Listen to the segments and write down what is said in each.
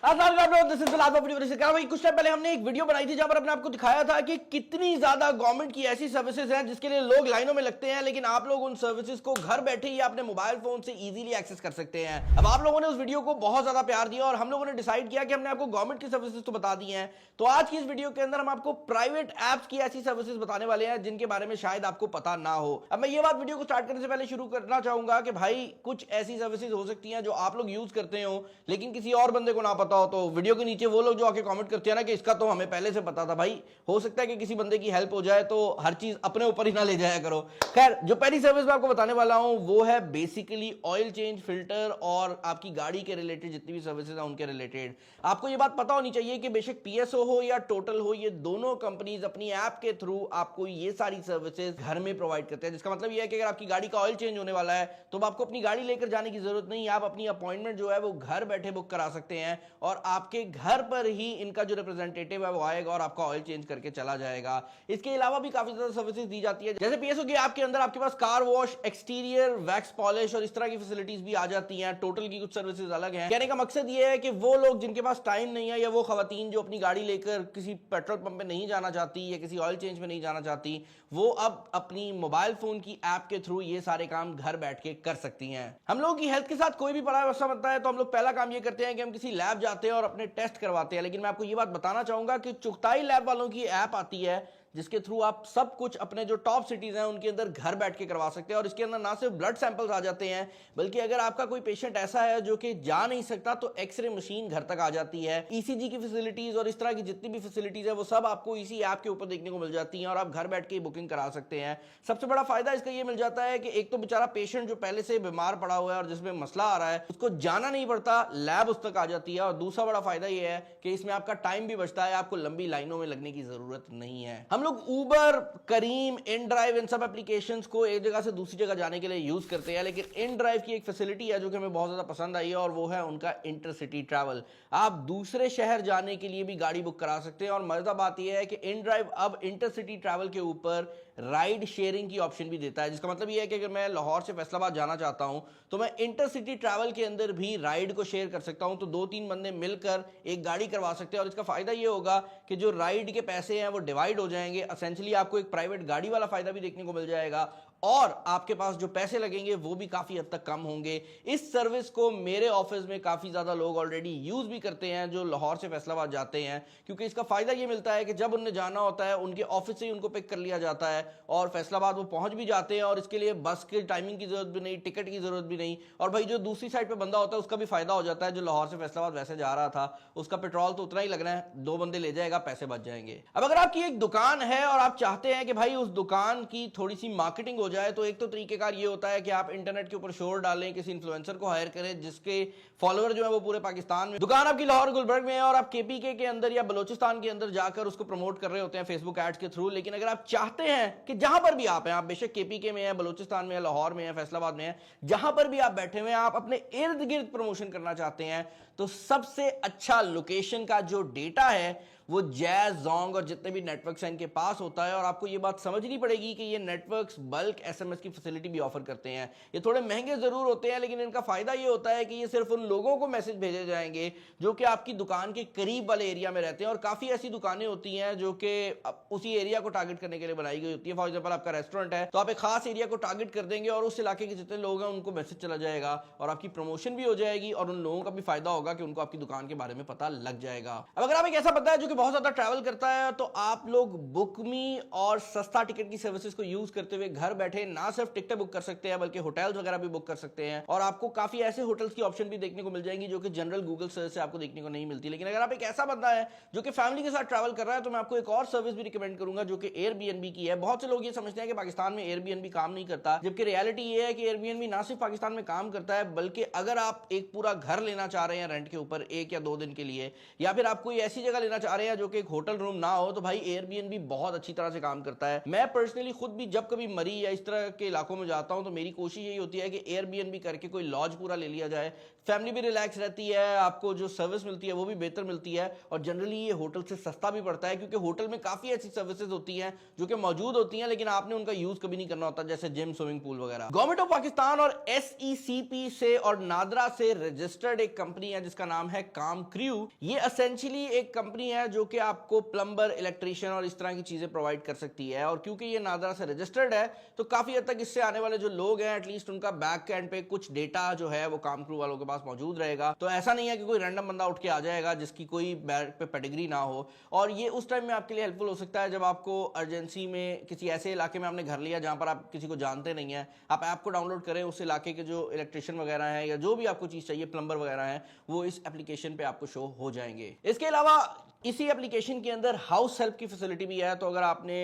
कुछ टाइम पहले हमने एक वीडियो बनाई थी जहां पर अपने आपको दिखाया था कि कितनी ज्यादा गवर्नमेंट की ऐसी सर्विसेज हैं जिसके लिए लोग लाइनों में लगते हैं, लेकिन आप लोग उन सर्विसेज को घर बैठे ही अपने मोबाइल फोन से इजीली एक्सेस कर सकते हैं। अब आप लोगों ने उस वीडियो को बहुत ज्यादा प्यार दिया और हम लोगों ने डिसाइड किया कि हमने आपको गवर्नमेंट की सर्विसेज तो बता दी हैं, तो आज की इस वीडियो के अंदर हम आपको प्राइवेट एप्स की ऐसी सर्विसेज बताने वाले हैं जिनके बारे में शायद आपको पता ना हो। अब मैं ये बात वीडियो को स्टार्ट करने से पहले शुरू करना चाहूंगा कि भाई कुछ ऐसी सर्विसेज हो सकती हैं जो आप लोग यूज करते हो लेकिन किसी और बंदे को ना पता हो, तो वीडियो के नीचे वो लोग जो आके कमेंट करते हैं ना कि इसका तो हमें पहले से पता था, भाई हो सकता है कि किसी बंदे की हेल्प हो जाए, तो हर चीज अपने ऊपर ही ना ले जाया करो। खैर, जो पहली सर्विस मैं आपको बताने वाला हूं वो है बेसिकली ऑयल चेंज, फिल्टर और आपकी गाड़ी के रिलेटेड जितनी भी सर्विसेज हैं उनके रिलेटेड। आपको ये बात पता होनी चाहिए कि बेशक पीएसओ हो या टोटल हो, ये दोनों कंपनीज अपनी ऐप के थ्रू आपको ये सारी सर्विसेज घर में प्रोवाइड करते हैं, जिसका मतलब ये है कि अगर आपकी गाड़ी का ऑयल चेंज होने वाला है तो आपको अपनी गाड़ी लेकर जाने की जरूरत नहीं, आप अपनी अपॉइंटमेंट जो है वो घर बैठे बुक करा सकते हैं और आपके घर पर ही इनका जो रिप्रेजेंटेटिव है वो आएगा और आपका ऑयल चेंज करके चला जाएगा। इसके अलावा भी काफी ज्यादा सर्विसेज दी जाती है, जैसे पीएसओ की ऐप के अंदर आपके पास car wash, exterior wax polish और इस तरह की फैसिलिटीज भी आ जाती हैं। टोटल की कुछ सर्विसेज अलग हैं। कहने का मकसद ये है कि वो लोग जिनके पास टाइम नहीं है या वो खवातीन जो अपनी गाड़ी लेकर किसी पेट्रोल पंप पे नहीं जाना चाहती या किसी ऑयल चेंज में नहीं जाना चाहती, वो अब अपनी मोबाइल फोन की ऐप के थ्रू ये सारे काम घर बैठ के कर सकती हैं। हम लोगों की हेल्थ के साथ कोई भी बड़ा व्यवस्था बनता है तो हम लोग पहला काम ये करते हैं कि हम किसी लैब जाते हैं और अपने टेस्ट करवाते हैं, लेकिन मैं आपको ये बात बताना चाहूंगा कि चुगताई लैब वालों की ऐप आती है जिसके थ्रू आप सब कुछ अपने जो टॉप सिटीज हैं उनके अंदर घर बैठ के करवा सकते हैं। और इसके अंदर ना सिर्फ ब्लड सैंपल्स आ जाते हैं, बल्कि अगर आपका कोई पेशेंट ऐसा है जो कि जा नहीं सकता तो एक्सरे मशीन घर तक आ जाती है। ईसीजी की फैसिलिटीज और इस तरह की जितनी भी फैसिलिटीज है वो सब आपको इसी ऐप के ऊपर देखने को मिल जाती हैं और आप घर बैठ के बुकिंग करा सकते हैं। सबसे बड़ा फायदा इसका ये मिल जाता है कि एक तो बेचारा पेशेंट जो पहले से बीमार पड़ा हुआ है और जिसमें मसला आ रहा है उसको जाना नहीं पड़ता, लैब उस तक आ जाती है। और दूसरा बड़ा फायदा यह है कि इसमें आपका टाइम भी बचता है, आपको लंबी लाइनों में लगने की जरूरत नहीं है। हम लोग ऊबर, करीम, इन ड्राइव इन सब एप्लीकेशंस को एक जगह से दूसरी जगह जाने के लिए यूज करते हैं, लेकिन इन ड्राइव की एक फैसिलिटी है जो कि हमें बहुत ज्यादा पसंद आई है और वो है उनका इंटरसिटी ट्रैवल। आप दूसरे शहर जाने के लिए भी गाड़ी बुक करा सकते हैं और मजेदार बात यह है कि इन ड्राइव अब इंटरसिटी ट्रैवल के ऊपर राइड शेयरिंग की ऑप्शन भी देता है, जिसका मतलब यह है कि अगर मैं लाहौर से फैसलाबाद जाना चाहता हूं तो मैं इंटरसिटी ट्रैवल के अंदर भी राइड को शेयर कर सकता हूं, तो 2-3 बंदे मिलकर एक गाड़ी करवा सकते हैं और इसका फायदा यह होगा कि जो राइड के पैसे हैं वो डिवाइड हो जाएंगे। एसेंशियली आपको एक प्राइवेट गाड़ी वाला फायदा भी देखने को मिल जाएगा और आपके पास जो पैसे लगेंगे वो भी काफी हद तक कम होंगे। इस सर्विस को मेरे ऑफिस में काफी ज्यादा लोग ऑलरेडी यूज भी करते हैं जो लाहौर से फैसलाबाद जाते हैं, क्योंकि इसका फायदा ये मिलता है कि जब उन्हें जाना होता है उनके ऑफिस से ही उनको पिक कर लिया जाता है और फैसलाबाद वो पहुंच भी जाते हैं और इसके लिए बस की टाइमिंग की जरूरत भी नहीं, टिकट की जरूरत भी नहीं। और भाई जो दूसरी साइड पे बंदा होता है उसका भी फायदा हो जाता है, जो लाहौर से फैसलाबाद वैसे जा रहा था उसका पेट्रोल तो उतना ही लगना है, 2 बंदे ले जाएगा, पैसे बच जाएंगे। अब अगर आपकी एक दुकान है और आप चाहते हैं कि भाई उस दुकान की थोड़ी सी मार्केटिंग हो जाए, तो एक तो तरीकेकार ये होता है कि आप इंटरनेट के ऊपर शोर डालें, किसी इन्फ्लुएंसर को हायर करें जिसके फॉलोअर जो है वो पूरे पाकिस्तान में, दुकान आपकी लाहौर गुलबर्ग में है और आप केपीके के अंदर या बलोचिस्तान के अंदर जाकर उसको प्रमोट कर रहे होते हैं फेसबुक एड्स के थ्रू। लेकिन अगर आप चाहते हैं कि जहां पर भी आप हैं, आप बेशक केपीके में है, बलोचिस्तान में है, लाहौर में है, फैसलाबाद में है, जहां पर भी आप बैठे हुए हैं, आप अपने इर्द गिर्द प्रमोशन करना चाहते हैं, तो सबसे अच्छा लोकेशन का जो डेटा है वो जैज, जोंग और जितने भी नेटवर्क्स हैं इनके पास होता है। और आपको ये बात समझनी पड़ेगी कि ये नेटवर्क्स बल्क एसएमएस की फैसिलिटी भी ऑफर करते हैं। ये थोड़े महंगे जरूर होते हैं, लेकिन इनका फायदा ये होता है कि ये सिर्फ उन लोगों को मैसेज भेजे जाएंगे जो कि आपकी दुकान के करीब वाले एरिया में रहते हैं। और काफी ऐसी दुकानें होती हैं जो कि उसी एरिया को टारगेट करने के लिए बनाई गई होती है। फॉर एग्जाम्पल आपका रेस्टोरेंट है तो आप एक खास एरिया को टारगेट कर देंगे और उस इलाके के जितने लोग हैं उनको मैसेज चला जाएगा और आपकी प्रमोशन भी हो जाएगी और उन लोगों का भी फायदा होगा कि उनको आपकी दुकान के बारे में पता लग जाएगा। अब अगर आप एक ऐसा बंदा है जो कि बहुत ज्यादा ट्रैवल करता है तो आप लोग बुकमी और सस्ता टिकट की सर्विसेज को यूज करते हुए घर बैठे ना सिर्फ टिकटें बुक कर सकते हैं बल्कि होटल्स वगैरह भी बुक कर सकते हैं। और आपको काफी ऐसे होटल्स की ऑप्शन भी देखने को मिल जाएंगी जो कि जनरल गूगल सर्च से आपको देखने को नहीं मिलती। लेकिन अगर आप एक ऐसा बंदा है जो कि फैमिली के साथ ट्रैवल कर रहा है तो मैं आपको एक और सर्विस भी रिकमेंड करूंगा जो कि एयरबीएनबी की है। बहुत से लोग ये समझते हैं कि पाकिस्तान में एयरबीएनबी काम नहीं करता, जबकि रियलिटी ये है कि एयरबीएनबी ना सिर्फ पाकिस्तान में काम करता है बल्कि अगर आप एक पूरा घर लेना चाह रहे हैं रेंट के ऊपर 1 या 2 दिन के लिए, या फिर आप कोई ऐसी जगह लेना चाह रहे हैं जो कि एक होटल रूम ना हो, तो भाई एयरबीएनबी बहुत अच्छी तरह से काम करता है। मैं पर्सनली खुद भी जब कभी मरी या इस तरह के इलाकों में जाता हूं तो मेरी कोशिश यही होती है कि एयरबीएनबी करके कोई लॉज पूरा ले लिया जाए, फैमिली भी रिलैक्स रहती है, आपको जो सर्विस मिलती है वो भी बेहतर मिलती है और जनरली ये होटल से सस्ता भी पड़ता है, क्योंकि होटल में काफी ऐसी सर्विसेज होती हैं जो कि मौजूद होती हैं लेकिन आपने उनका यूज कभी नहीं करना होता, जैसे जिम, स्विमिंग पूल वगैरह। गवर्नमेंट ऑफ पाकिस्तान और एसईसीपी से और नादरा से रजिस्टर्ड एक कंपनी है जिसका नाम है काम क्रू। ये एसेंशियली एक कंपनी है जो कि आपको प्लम्बर, इलेक्ट्रिशियन और इस तरह की चीजें प्रोवाइड कर सकती है। और क्योंकि ये नादरा से रजिस्टर्ड है तो काफी हद तक इससे आने वाले जो लोग हैं एटलीस्ट उनका बैक एंड पे कुछ डेटा जो है वो काम क्रू वालों के पास मौजूद रहेगा। तो ऐसा नहीं है कि कोई रैंडम बंदा उठ के आ जाएगा जिसकी कोई बैक पे पेडिग्री ना हो। और ये उस टाइम में आपके लिए हेल्पफुल हो सकता है जब आपको अर्जेंसी में किसी ऐसे इलाके में आपने घर लिया जहां पर आप किसी को जानते नहीं है, आप ऐप को डाउनलोड करें, उस इलाके के जो इलेक्ट्रिशियन वगैरह है या जो भी आपको चीज चाहिए, प्लम्बर वगैरह है, वो इस एप्लीकेशन पे आपको शो हो जाएंगे। इसके अलावा इसी एप्लीकेशन के अंदर हाउस हेल्प की फैसिलिटी भी है। तो अगर आपने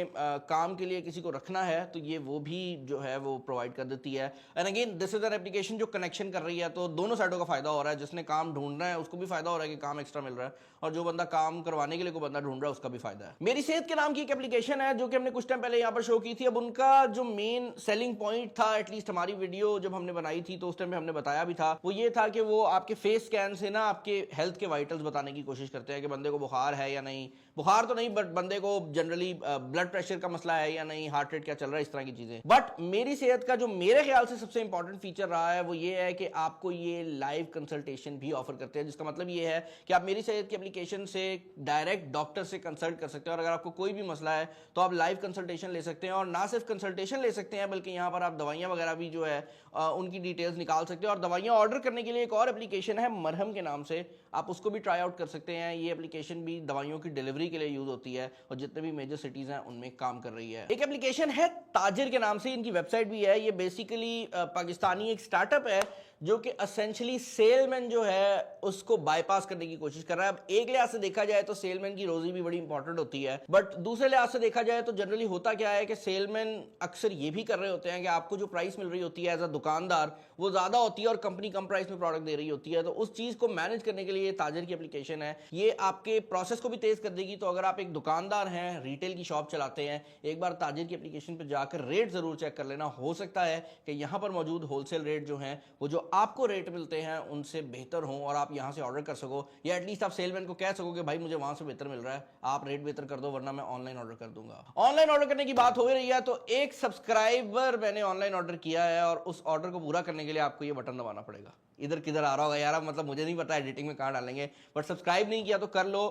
काम के लिए किसी को रखना है तो ये वो भी जो है वो प्रोवाइड कर देती है। And again this is an application जो कनेक्शन कर रही है, तो दोनों साइडों का फायदा हो रहा है। जिसने काम ढूंढना है उसको भी फायदा हो रहा है कि काम एक्स्ट्रा मिल रहा है, और जो बंदा काम करवाने के लिए कोई बंदा ढूंढ रहा है उसका भी फायदा है। मेरी सेहत के नाम की एक एप्लीकेशन है जो कि हमने कुछ टाइम पहले यहाँ पर शो की थी। अब उनका जो मेन सेलिंग पॉइंट था, एटलीस्ट हमारी वीडियो जब हमने बनाई थी तो उस टाइम में हमने बताया भी था, वो ये था कि वो आपके फेस स्कैन से ना आपके हेल्थ के वाइटल्स बताने की कोशिश करते हैं कि बंदे को बुखार है या नहीं, बुखार तो नहीं बट बंदे को जनरली ब्लड प्रेशर का मसला है या नहीं, हार्ट रेट क्या चल रहा है, इस तरह की चीजें। बट मेरी सेहत का जो मेरे ख्याल से सबसे इंपॉर्टेंट फीचर रहा है वो ये है कि आपको ये लाइव कंसल्टेशन भी ऑफर करते हैं, जिसका मतलब ये है कि आप मेरी सेहत की एप्लीकेशन से डायरेक्ट डॉक्टर से कंसल्ट कर सकते हैं। और अगर आपको कोई भी मसला है तो आप लाइव कंसल्टेशन ले सकते हैं, और ना सिर्फ कंसल्टेशन ले सकते हैं बल्कि यहाँ पर आप दवाइयाँ वगैरह भी जो है उनकी डिटेल्स निकाल सकते हैं। और दवाइयाँ ऑर्डर करने के लिए एक और एप्लीकेशन है मरहम के नाम से, आप उसको भी ट्राई आउट कर सकते हैं। ये एप्लीकेशन भी दवाइयों की डिलीवरी के लिए यूज होती है और जितने भी मेजर सिटीज हैं उनमें काम कर रही है। एक एप्लीकेशन है ताजिर के नाम से, इनकी वेबसाइट भी है। ये बेसिकली पाकिस्तानी एक स्टार्टअप है जो कि एसेंशियली सेलमैन जो है उसको बाईपास करने की कोशिश कर रहा है। अब एक लिहाज से देखा जाए तो सेलमैन की रोजी भी बड़ी इंपॉर्टेंट होती है, बट दूसरे लिहाज से देखा जाए तो जनरली होता क्या है कि सेलमैन अक्सर ये भी कर रहे होते हैं कि आपको जो प्राइस मिल रही होती है एज अ दुकानदार वो ज्यादा होती है और कंपनी कम प्राइस में प्रोडक्ट दे रही होती है। तो उस चीज को मैनेज करने के लिए ताजिर की एप्लीकेशन है। ये आपके प्रोसेस को भी तेज कर देगी। तो अगर आप एक दुकानदार हैं, रिटेल की शॉप चलाते हैं, एक बार ताजिर की एप्लीकेशन पर जाकर रेट जरूर चेक कर लेना। हो सकता है कि यहाँ पर मौजूद होलसेल रेट जो हैं वो जो आपको रेट मिलते हैं उनसे बेहतर हों और आप यहां से ऑर्डर कर सको, या एटलीस्ट आप सेलमैन को कह सको कि भाई मुझे वहां से बेहतर मिल रहा है, आप रेट बेहतर कर दो वरना मैं ऑनलाइन ऑर्डर कर दूंगा। ऑनलाइन ऑर्डर करने की बात हो रही है तो एक सब्सक्राइबर मैंने ऑनलाइन ऑर्डर किया है और उस ऑर्डर को पूरा करने के लिए आपको ये बटन दबाना पड़ेगा। इधर किधर आ रहा होगा यार, मतलब मुझे नहीं पता एडिटिंग में कहां डालेंगे, बट सब्सक्राइब नहीं किया तो कर लो।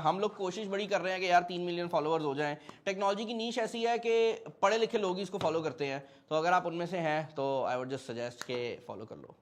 हम लोग कोशिश बड़ी कर रहे हैं कि यार 3 मिलियन फॉलोअर्स हो जाएं। टेक्नोलॉजी की नीश ऐसी है कि पढ़े लिखे लोग ही इसको फॉलो करते हैं, तो अगर आप उनमें से हैं तो आई वुड जस्ट सजेस्ट के फॉलो कर लो।